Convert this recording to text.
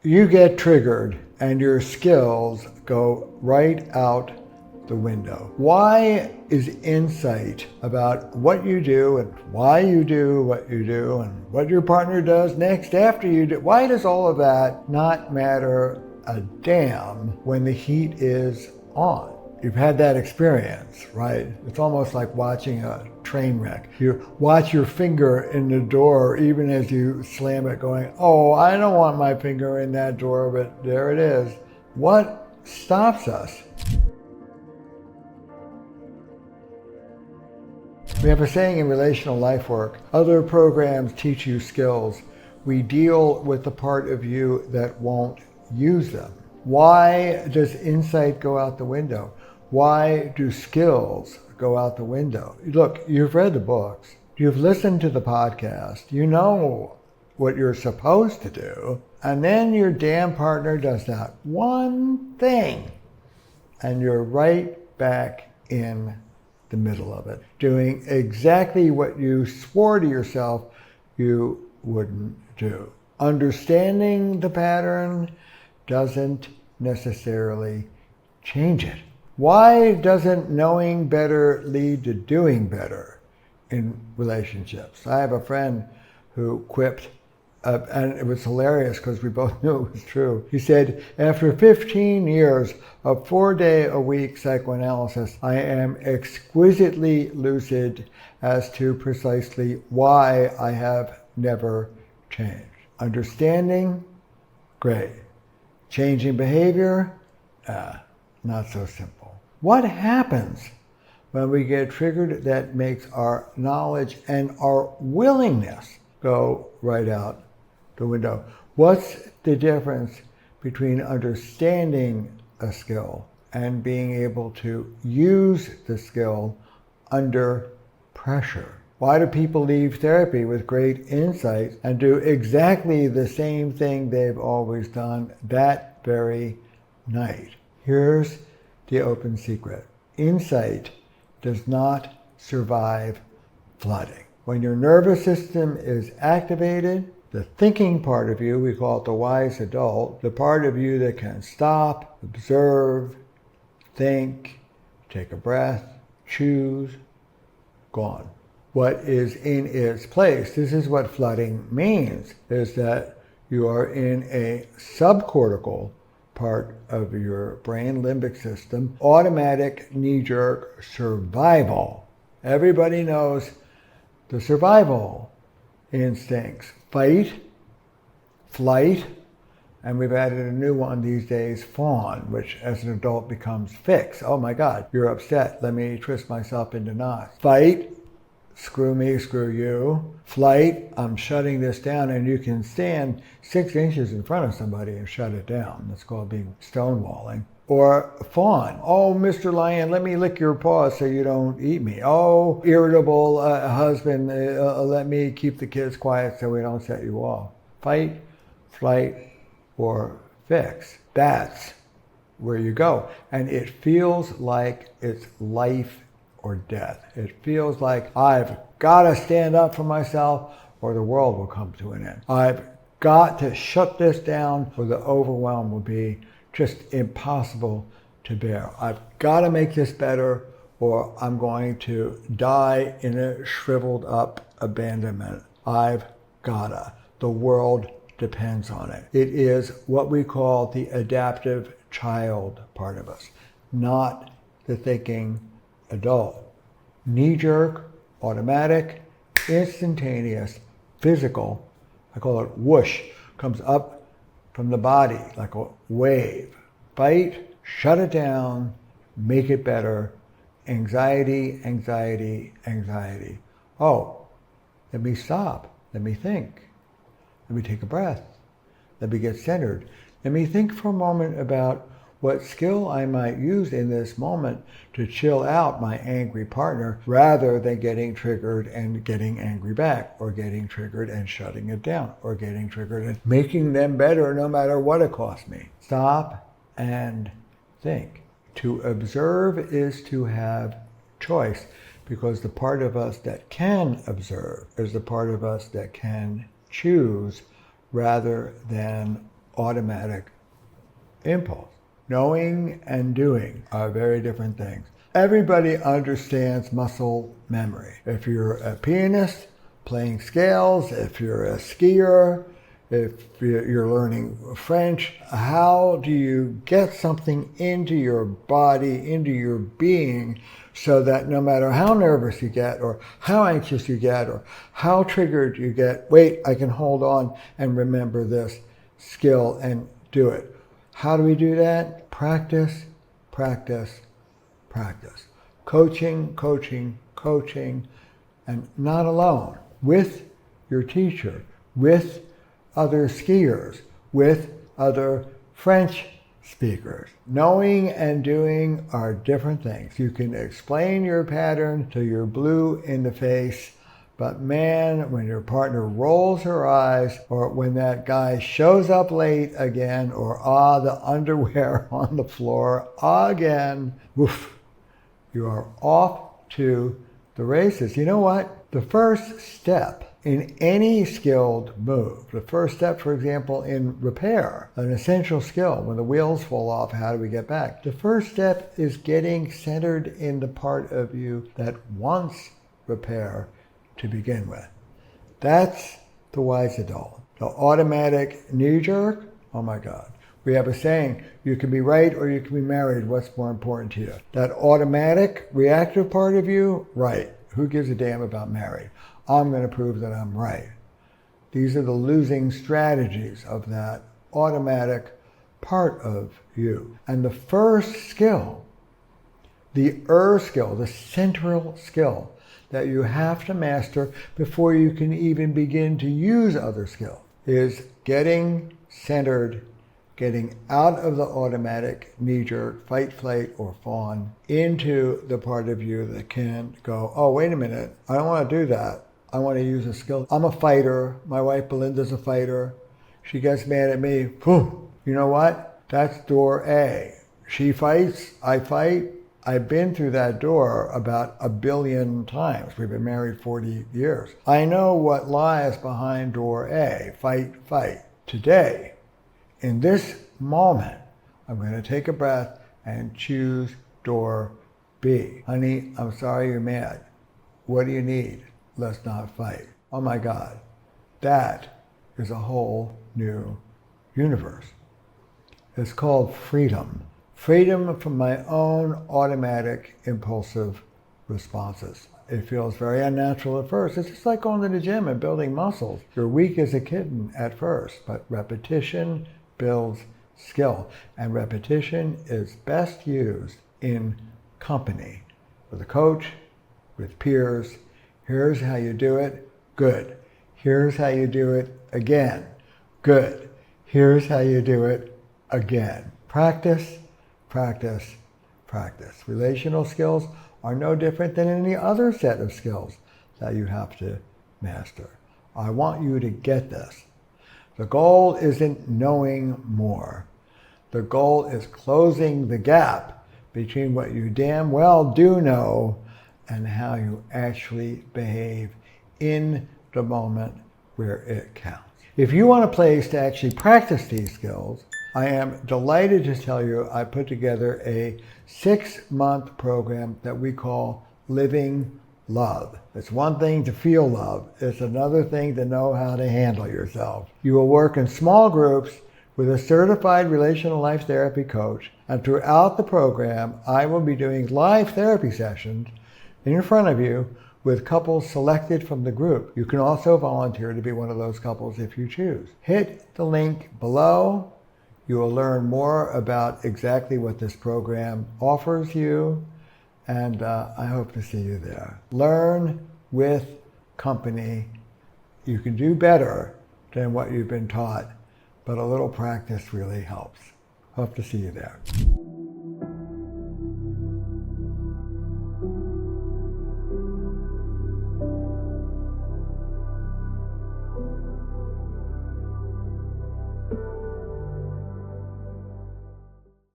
you get triggered and your skills go right out the window. Why is insight about what you do and why you do what you do and what your partner does next after you do, why does all of that not matter a damn when the heat is on? You've had that experience, right? It's almost like watching a train wreck. You watch your finger in the door even as you slam it going, oh, I don't want my finger in that door, but there it is. What stops us? We have a saying in relational life work, other programs teach you skills. We deal with the part of you that won't use them. Why does insight go out the window? Why do skills go out the window? Look, you've read the books. You've listened to the podcast. You know what you're supposed to do. And then your damn partner does that one thing. And you're right back in the middle of it, doing exactly what you swore to yourself you wouldn't do. Understanding the pattern doesn't necessarily change it. Why doesn't knowing better lead to doing better in relationships? I have a friend who quipped, and it was hilarious because we both knew it was true. He said, after 15 years of 4-day-a-week psychoanalysis, I am exquisitely lucid as to precisely why I have never changed. Understanding, great. Changing behavior, not so simple. What happens when we get triggered that makes our knowledge and our willingness go right out the window? What's the difference between understanding a skill and being able to use the skill under pressure? Why do people leave therapy with great insight and do exactly the same thing they've always done that very night? Here's the open secret. Insight does not survive flooding. When your nervous system is activated, the thinking part of you, we call it the wise adult, the part of you that can stop, observe, think, take a breath, choose, gone. What is in its place, this is what flooding means, is that you are in a subcortical part of your brain, limbic system, automatic knee-jerk survival. Everybody knows the survival instincts. Fight, flight, and we've added a new one these days, fawn, which as an adult becomes fix. Oh my God, you're upset. Let me twist myself into knots. Fight, screw me, screw you. Flight, I'm shutting this down, and you can stand 6 inches in front of somebody and shut it down. That's called being stonewalling. Or fawn. Oh, Mr. Lion, let me lick your paws so you don't eat me. Oh, irritable husband, let me keep the kids quiet so we don't set you off. Fight, flight, or fix. That's where you go. And it feels like it's life or death. It feels like I've got to stand up for myself or the world will come to an end. I've got to shut this down or the overwhelm will be just impossible to bear. I've got to make this better or I'm going to die in a shriveled up abandonment. I've gotta. The world depends on it. It is what we call the adaptive child part of us, not the thinking adult. Knee-jerk, automatic, instantaneous, physical, I call it whoosh, comes up from the body like a wave. Fight, shut it down, make it better. Anxiety, anxiety, anxiety. Oh, let me stop. Let me think. Let me take a breath. Let me get centered. Let me think for a moment about what skill I might use in this moment to chill out my angry partner rather than getting triggered and getting angry back, or getting triggered and shutting it down, or getting triggered and making them better no matter what it costs me. Stop and think. To observe is to have choice, because the part of us that can observe is the part of us that can choose rather than automatic impulse. Knowing and doing are very different things. Everybody understands muscle memory. If you're a pianist playing scales, if you're a skier, if you're learning French, how do you get something into your body, into your being, so that no matter how nervous you get or how anxious you get or how triggered you get, wait, I can hold on and remember this skill and do it. How do we do that? Practice, practice, practice. Coaching, coaching, coaching, and not alone. With your teacher, with other skiers, with other French speakers. Knowing and doing are different things. You can explain your pattern till you're blue in the face, but man, when your partner rolls her eyes, or when that guy shows up late again, or the underwear on the floor again, woof, you are off to the races. You know what? The first step in any skilled move, the first step, for example, in repair, an essential skill, when the wheels fall off, how do we get back? The first step is getting centered in the part of you that wants repair to begin with. That's the wise adult. The automatic knee jerk, oh my God. We have a saying, you can be right or you can be married. What's more important to you? That automatic reactive part of you, right. Who gives a damn about married? I'm going to prove that I'm right. These are the losing strategies of that automatic part of you. And the first skill, the skill, the central skill that you have to master before you can even begin to use other skills, is getting centered, getting out of the automatic knee-jerk, fight, flight, or fawn, into the part of you that can go, oh, wait a minute, I don't want to do that. I want to use a skill. I'm a fighter. My wife Belinda's a fighter. She gets mad at me. Whew. You know what? That's door A. She fights, I fight. I've been through that door about 1 billion times. We've been married 40 years. I know what lies behind door A. Fight, fight. Today, in this moment, I'm going to take a breath and choose door B. Honey, I'm sorry you're mad. What do you need? Let's not fight. Oh my God. That is a whole new universe. It's called freedom. Freedom from my own automatic impulsive responses. It feels very unnatural at first. It's just like going to the gym and building muscles. You're weak as a kitten at first, but repetition builds skill. And repetition is best used in company, with a coach, with peers. Here's how you do it. Good. Here's how you do it again. Good. Here's how you do it again. Practice, practice, practice. Relational skills are no different than any other set of skills that you have to master. I want you to get this. The goal isn't knowing more. The goal is closing the gap between what you damn well do know and how you actually behave in the moment where it counts. If you want a place to actually practice these skills, I am delighted to tell you I put together a 6-month program that we call Living Love. It's one thing to feel love. It's another thing to know how to handle yourself. You will work in small groups with a certified relational life therapy coach, and throughout the program, I will be doing live therapy sessions in front of you with couples selected from the group. You can also volunteer to be one of those couples if you choose. Hit the link below. You will learn more about exactly what this program offers you, and I hope to see you there. Learn with company. You can do better than what you've been taught, but a little practice really helps. Hope to see you there.